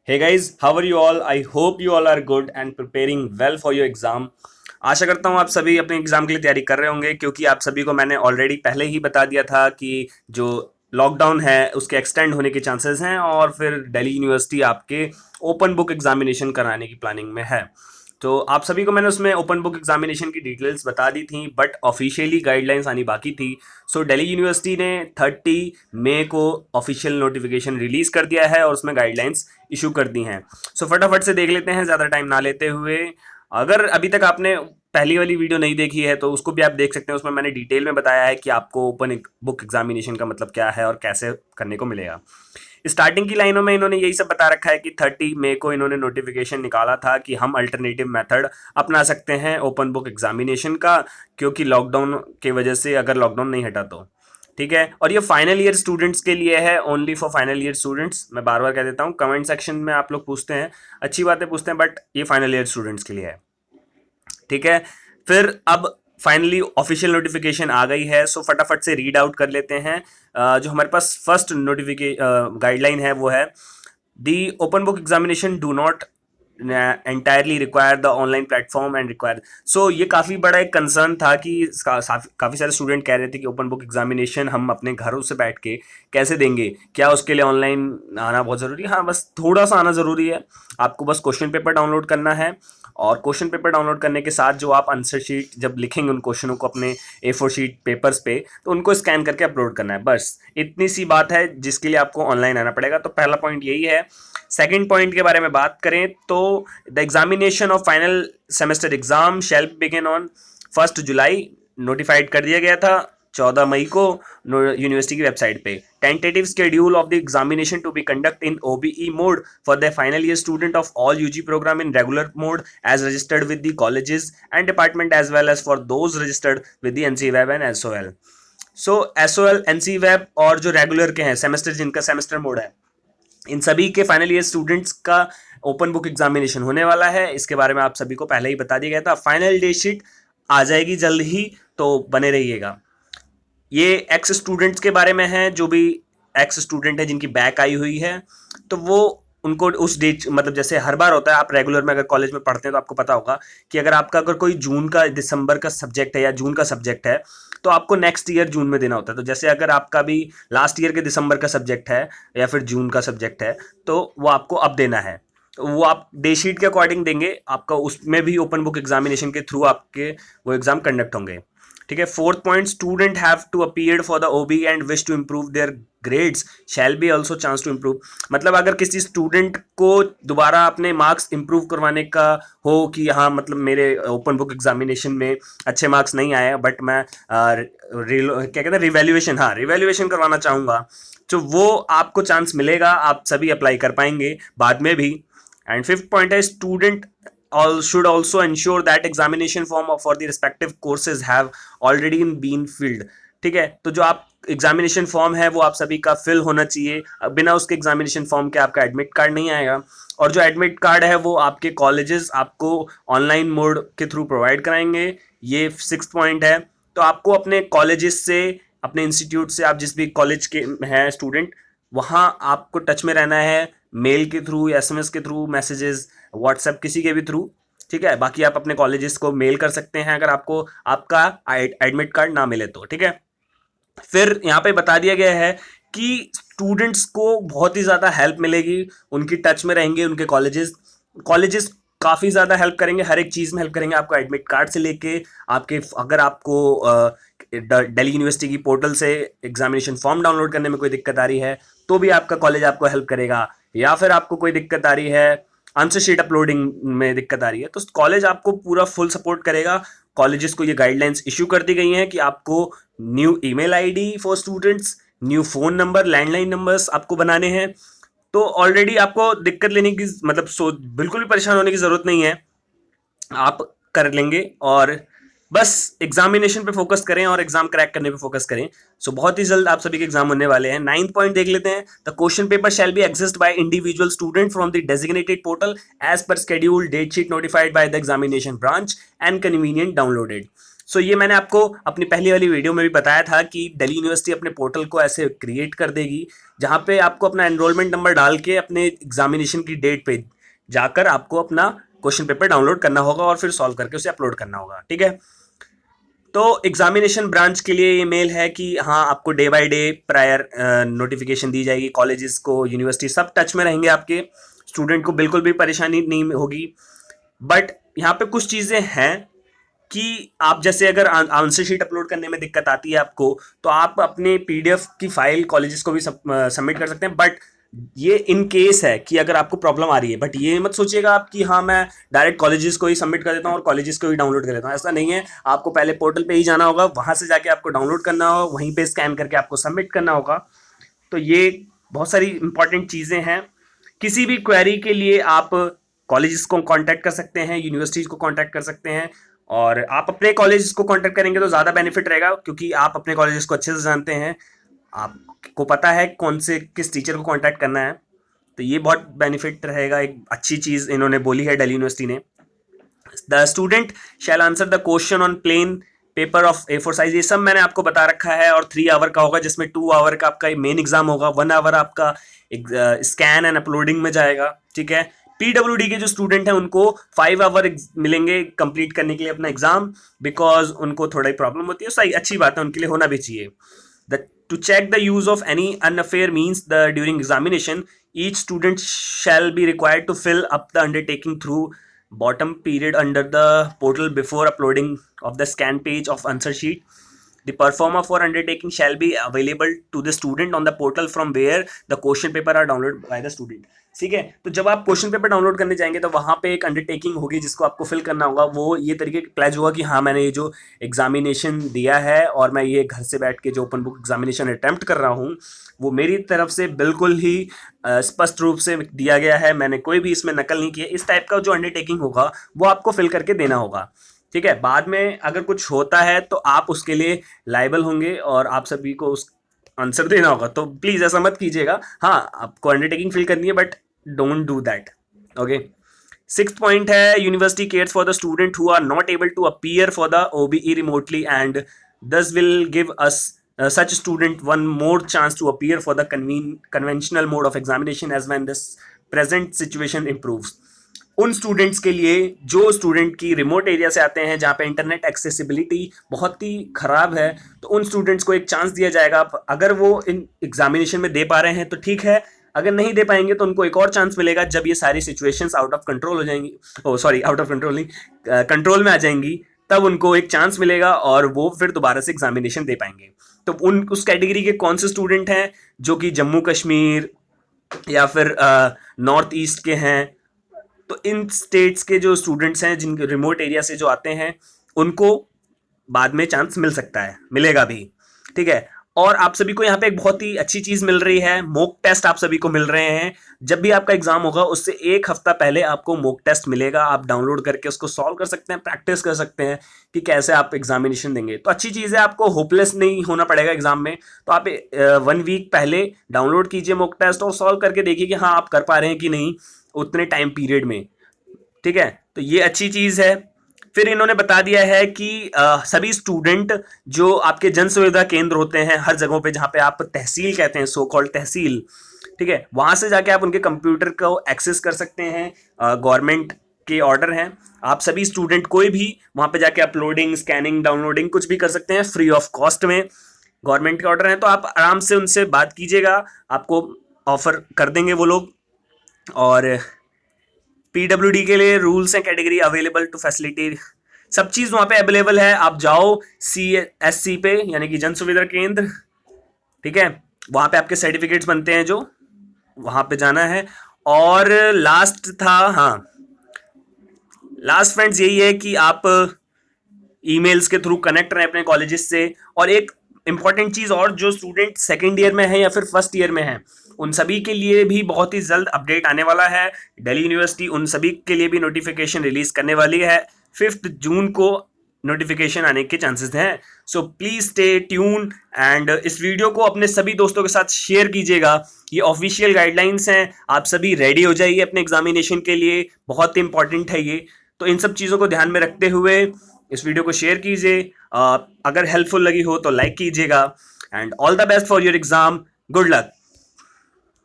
Hey guys, how are you all? I hope you all are good and preparing well for your exam. आशा करता हूँ आप सभी अपने exam के लिए तैयारी कर रहे होंगे क्योंकि आप सभी को मैंने ऑलरेडी पहले ही बता दिया था कि जो लॉकडाउन है उसके एक्सटेंड होने के चांसेस हैं और फिर दिल्ली यूनिवर्सिटी आपके ओपन बुक एग्जामिनेशन कराने की प्लानिंग में है। तो आप सभी को मैंने उसमें ओपन बुक एग्जामिनेशन की डिटेल्स बता दी थी बट ऑफिशियली गाइडलाइंस आनी बाकी थी। सो दिल्ली यूनिवर्सिटी ने 30 मई को ऑफिशियल नोटिफिकेशन रिलीज कर दिया है और उसमें गाइडलाइंस इशू कर दी हैं। सो फटाफट से देख लेते हैं ज़्यादा टाइम ना लेते हुए। अगर अभी तक आपने पहली वाली वीडियो नहीं देखी है तो उसको भी आप देख सकते हैं। उसमें मैंने डिटेल में बताया है कि आपको ओपन बुक एग्जामिनेशन का मतलब क्या है और कैसे करने को मिलेगा। स्टार्टिंग की लाइनों में इन्होंने यही सब बता रखा है कि 30 मई को इन्होंने नोटिफिकेशन निकाला था कि हम अल्टरनेटिव मेथड अपना सकते हैं ओपन बुक एग्जामिनेशन का, क्योंकि लॉकडाउन की वजह से अगर लॉकडाउन नहीं हटा तो ठीक है। और ये फाइनल ईयर स्टूडेंट्स के लिए है, only for final year students. मैं बार बार कह देता हूँ, कमेंट सेक्शन में आप लोग पूछते हैं, अच्छी बातें पूछते हैं, बट ये फाइनल ईयर स्टूडेंट्स के लिए है। ठीक है, फिर अब फाइनली ऑफिशियल नोटिफिकेशन आ गई है। सो फटाफट से रीड आउट कर लेते हैं। जो हमारे पास फर्स्ट गाइडलाइन है वो है the open book examination do not entirely require the online platform and require. So ये काफ़ी बड़ा एक कंसर्न था कि काफ़ी सारे स्टूडेंट कह रहे थे कि ओपन बुक एग्जामिनेशन हम अपने घरों से बैठ के कैसे देंगे, क्या उसके लिए ऑनलाइन आना बहुत ज़रूरी है? हाँ, बस थोड़ा सा आना ज़रूरी है। आपको बस क्वेश्चन पेपर डाउनलोड करना है और क्वेश्चन पेपर डाउनलोड करने के साथ जो आप आंसर शीट जब लिखेंगे उन क्वेश्चनों को अपने A4 शीट पेपर्स पे, तो उनको स्कैन करके अपलोड करना है। बस इतनी सी बात है जिसके लिए आपको ऑनलाइन आना पड़ेगा। तो पहला पॉइंट यही है। सेकंड पॉइंट के बारे में बात करें तो the examination of final semester exam shall begin on 1 July. Notified कर दिया गया था 14 मई को यूनिवर्सिटी की वेबसाइट पे। Tentative schedule of the examination to be conduct in OBE mode for the final year student of all UG program in regular mode as registered with the colleges and department as well as for those registered with the NC Web and SOL। So SOL NC Web और जो regular के हैं semester, जिनका semester mode है, इन सभी के final year students का open book examination होने वाला है। इसके बारे में आप सभी को पहले ही बता दिया गया था। फाइनल डे शीट आ जाएगी जल्द ही, तो बने रहिएगा। ये एक्स स्टूडेंट्स के बारे में है, जो भी एक्स स्टूडेंट है जिनकी बैक आई हुई है, तो वो उनको उस डेट, मतलब जैसे हर बार होता है, आप रेगुलर में अगर कॉलेज में पढ़ते हैं तो आपको पता होगा कि अगर आपका अगर कोई जून का दिसंबर का सब्जेक्ट है या जून का सब्जेक्ट है तो आपको नेक्स्ट ईयर जून में देना होता है। तो जैसे अगर आपका भी लास्ट ईयर के दिसंबर का सब्जेक्ट है या फिर जून का सब्जेक्ट है तो वो आपको अब देना है। तो वो आप डे शीट के अकॉर्डिंग देंगे, आपका उसमें भी ओपन बुक एग्जामिनेशन के थ्रू आपके वो एग्जाम कंडक्ट होंगे। ठीक है। Fourth point, student have to appear for the OB and wish to improve their grades shall be also chance to improve. मतलब अगर किसी स्टूडेंट को दोबारा अपने मार्क्स इंप्रूव करवाने का हो कि हाँ, मतलब मेरे ओपन बुक एग्जामिनेशन में अच्छे मार्क्स नहीं आए बट मैं क्या कहते हैं, रिवैल्यूएशन, हाँ रिवैल्यूएशन करवाना चाहूँगा, तो वो आपको चांस मिलेगा, आप सभी अप्लाई कर पाएंगे बाद में भी। एंड फिफ्थ पॉइंट है, student all should also ensure that examination form for the respective courses have already been filled। ठीक है, तो जो आप एग्जामिनेशन फॉर्म है वो आप सभी का फिल होना चाहिए। बिना उसके एग्जामिनेशन फॉर्म के आपका एडमिट कार्ड नहीं आएगा। और जो एडमिट कार्ड है वो आपके कॉलेजेस आपको ऑनलाइन मोड के थ्रू प्रोवाइड कराएंगे। ये सिक्स्थ पॉइंट है। तो आपको अपने कॉलेजेस से, अपने इंस्टीट्यूट से, आप जिस भी कॉलेज के हैं स्टूडेंट, वहाँ आपको टच में रहना है, मेल के थ्रू, SMS के थ्रू, मैसेजेस, व्हाट्सएप, किसी के भी थ्रू। ठीक है, बाकी आप अपने कॉलेजेस को मेल कर सकते हैं अगर आपको आपका एडमिट कार्ड ना मिले तो। ठीक है, फिर यहाँ पे बता दिया गया है कि स्टूडेंट्स को बहुत ही ज़्यादा हेल्प मिलेगी, उनकी टच में रहेंगे उनके कॉलेजेस। कॉलेजेस काफ़ी ज़्यादा हेल्प करेंगे, हर एक चीज़ में हेल्प करेंगे, आपको एडमिट कार्ड से लेके आपके, अगर आपको दिल्ली यूनिवर्सिटी की पोर्टल से एग्जामिनेशन फॉर्म डाउनलोड करने में कोई दिक्कत आ रही है तो भी आपका कॉलेज आपको हेल्प करेगा। या फिर आपको कोई दिक्कत आ रही है, आंसर शीट अपलोडिंग में दिक्कत आ रही है, तो कॉलेज आपको पूरा फुल सपोर्ट करेगा। कॉलेजेस को ये गाइडलाइंस इशू कर दी गई हैं कि आपको new email ID for students, new phone number, landline numbers आपको बनाने हैं। तो ऑलरेडी आपको दिक्कत लेने की, मतलब बिल्कुल भी परेशान होने की ज़रूरत नहीं है, आप कर लेंगे। और बस एग्जामिनेशन पे फोकस करें और एग्जाम क्रैक करने पे फोकस करें। सो बहुत ही जल्द आप सभी के एग्जाम होने वाले हैं। 9th पॉइंट देख लेते हैं। The question paper shall be accessed by individual student from the designated portal as per schedule, date sheet notified by the examination branch and convenient downloaded. So ये मैंने आपको अपनी पहली वाली वीडियो में भी बताया था कि दिल्ली यूनिवर्सिटी अपने पोर्टल को ऐसे क्रिएट कर देगी जहाँ पे आपको अपना एनरोलमेंट नंबर डाल के अपने एग्जामिनेशन की डेट पे जाकर आपको अपना क्वेश्चन पेपर डाउनलोड करना होगा और फिर सॉल्व करके उसे अपलोड करना होगा। ठीक है, तो एग्जामिनेशन ब्रांच के लिए ये मेल है कि हाँ, आपको day by day prior notification दी जाएगी। कॉलेजेस को, यूनिवर्सिटी सब टच में रहेंगे आपके, स्टूडेंट को बिल्कुल भी परेशानी नहीं होगी। बट यहाँ पे कुछ चीज़ें हैं कि आप जैसे अगर आंसर शीट अपलोड करने में दिक्कत आती है आपको, तो आप अपने पीडीएफ की फाइल कॉलेजेस को भी सबमिट कर सकते हैं। बट ये इन केस है कि अगर आपको प्रॉब्लम आ रही है, बट ये मत सोचिएगा आप कि हाँ मैं डायरेक्ट कॉलेजेस को ही सबमिट कर देता हूँ और कॉलेजेस को ही डाउनलोड कर देता हूँ, ऐसा नहीं है। आपको पहले पोर्टल पे ही जाना होगा, वहाँ से जाके आपको डाउनलोड करना होगा, वहीं पे स्कैन करके आपको सबमिट करना होगा। तो ये बहुत सारी इंपॉर्टेंट चीज़ें हैं। किसी भी क्वेरी के लिए आप कॉलेजेस को कांटेक्ट कर सकते हैं, यूनिवर्सिटीज़ को कांटेक्ट कर सकते हैं, और आप अपने कॉलेज को कांटेक्ट करेंगे तो ज़्यादा बेनिफिट रहेगा, क्योंकि आप अपने कॉलेजेस को अच्छे से जानते हैं, आपको पता है कौन से किस टीचर को कांटेक्ट करना है। तो ये बहुत बेनिफिट रहेगा, एक अच्छी चीज़ इन्होंने बोली है दिल्ली यूनिवर्सिटी ने। The student shall answer the question on plain paper of A4 size, ये सब मैंने आपको बता रखा है। और 3 आवर का होगा, जिसमें 2 आवर का आपका मेन एग्जाम होगा, 1 आवर आपका स्कैन एंड अपलोडिंग में जाएगा। ठीक है, PWD के जो स्टूडेंट हैं उनको 5 आवर मिलेंगे कंप्लीट करने के लिए अपना एग्जाम, बिकॉज उनको थोड़ा ही प्रॉब्लम होती है। सही, अच्छी बात है, उनके लिए होना भी चाहिए। To check the use of any unfair means during examination, each student shall be required to fill up the undertaking through bottom period under the portal before uploading of the scan page of answer sheet. The performer for undertaking shall be available to the student on the portal from where the question paper are downloaded by the student. ठीक है, तो जब आप question paper download करने जाएंगे तो वहाँ पे एक अंडरटेकिंग होगी जिसको आपको फिल करना होगा। वो ये तरीके का प्लेज होगा कि हाँ, मैंने ये जो एग्जामिनेशन दिया है और मैं ये घर से बैठ के जो ओपन बुक एग्जामिनेशन अटैम्प्ट कर रहा हूँ, वो मेरी तरफ से बिल्कुल ही स्पष्ट रूप से दिया गया है, मैंने कोई भी इसमें नकल नहीं किया। इस टाइप का जो अंडरटेकिंग होगा वो आपको फिल करके देना होगा। ठीक है, बाद में अगर कुछ होता है तो आप उसके लिए लायबल होंगे और आप सभी को उस आंसर देना होगा। तो प्लीज़ ऐसा मत कीजिएगा। हाँ, आपको अंडरटेकिंग फिल करनी है, but don't do that. Okay, 6th point है, university cares for the student who are not able to appear for the OBE remotely and thus will give us such student one more chance to appear for the conventional mode of examination as when this present situation improves. उन students के लिए जो student की remote area से आते हैं, जहाँ पे इंटरनेट एक्सेसिबिलिटी बहुत ही ख़राब है, तो उन स्टूडेंट्स को एक चांस दिया जाएगा। अगर वो इन एग्जामिनेशन में दे पा रहे हैं तो ठीक है, अगर नहीं दे पाएंगे तो उनको एक और चांस मिलेगा जब ये सारी सिचुएशंस आउट ऑफ कंट्रोल हो जाएंगी। आउट ऑफ कंट्रोल नहीं, कंट्रोल में आ जाएंगी, तब उनको एक चांस मिलेगा और वो फिर दोबारा से एग्जामिनेशन दे पाएंगे। तो उस कैटेगरी के कौन से स्टूडेंट हैं जो कि जम्मू कश्मीर या फिर नॉर्थ ईस्ट के हैं, तो इन स्टेट्स के जो स्टूडेंट्स हैं जिनके रिमोट एरिया से जो आते हैं, उनको बाद में चांस मिल सकता है, मिलेगा भी। ठीक है, और आप सभी को यहाँ पे एक बहुत ही अच्छी चीज़ मिल रही है, मॉक टेस्ट आप सभी को मिल रहे हैं। जब भी आपका एग्जाम होगा उससे 1 हफ्ता पहले आपको मॉक टेस्ट मिलेगा, आप डाउनलोड करके उसको सॉल्व कर सकते हैं, प्रैक्टिस कर सकते हैं कि कैसे आप एग्जामिनेशन देंगे। तो अच्छी चीज़ है, आपको होपलेस नहीं होना पड़ेगा एग्जाम में। तो आप 1 वीक पहले डाउनलोड कीजिए मॉक टेस्ट और सॉल्व करके देखिए कि हाँ, आप कर पा रहे हैं कि नहीं उतने टाइम पीरियड में। ठीक है, तो ये अच्छी चीज़ है। फिर इन्होंने बता दिया है कि सभी स्टूडेंट जो आपके जन सुविधा केंद्र होते हैं हर जगहों पे, जहाँ पे आप तहसील कहते हैं, सो कॉल्ड तहसील, ठीक है, वहाँ से जाके आप उनके कंप्यूटर को एक्सेस कर सकते हैं। गवर्नमेंट के ऑर्डर हैं, आप सभी स्टूडेंट कोई भी वहाँ पे जाके अपलोडिंग, स्कैनिंग, डाउनलोडिंग कुछ भी कर सकते हैं फ्री ऑफ कॉस्ट में। गवर्नमेंट के ऑर्डर हैं, तो आप आराम से उनसे बात कीजिएगा, आपको ऑफर कर देंगे वो लोग। और PWD के लिए rules and category available to facility, सब चीज़ वहाँ पे अवेलेबल है। आप जाओ CSC पे, यानी कि जन सुविधा केंद्र, ठीक है, वहाँ पे आपके सर्टिफिकेट्स बनते हैं, जो वहाँ पे जाना है। और लास्ट था, हाँ, लास्ट फ्रेंड्स यही है कि आप ईमेल्स के थ्रू कनेक्ट रहें अपने कॉलेजेस से। और एक इम्पॉर्टेंट चीज़ और, जो स्टूडेंट 2nd ईयर में है या फिर 1st ईयर में है, उन सभी के लिए भी बहुत ही जल्द अपडेट आने वाला है। दिल्ली यूनिवर्सिटी उन सभी के लिए भी नोटिफिकेशन रिलीज करने वाली है। 5 जून को नोटिफिकेशन आने के चांसेस हैं। So please stay tune and इस वीडियो को अपने सभी दोस्तों के साथ शेयर कीजिएगा। ये ऑफिशियल गाइडलाइंस हैं, आप सभी रेडी हो जाइए अपने एग्जामिनेशन के लिए, बहुत ही इंपॉर्टेंट है ये। तो इन सब चीज़ों को ध्यान में रखते हुए इस वीडियो को शेयर कीजिए। अगर हेल्पफुल लगी हो तो लाइक कीजिएगा। And all the best for your exam, good luck.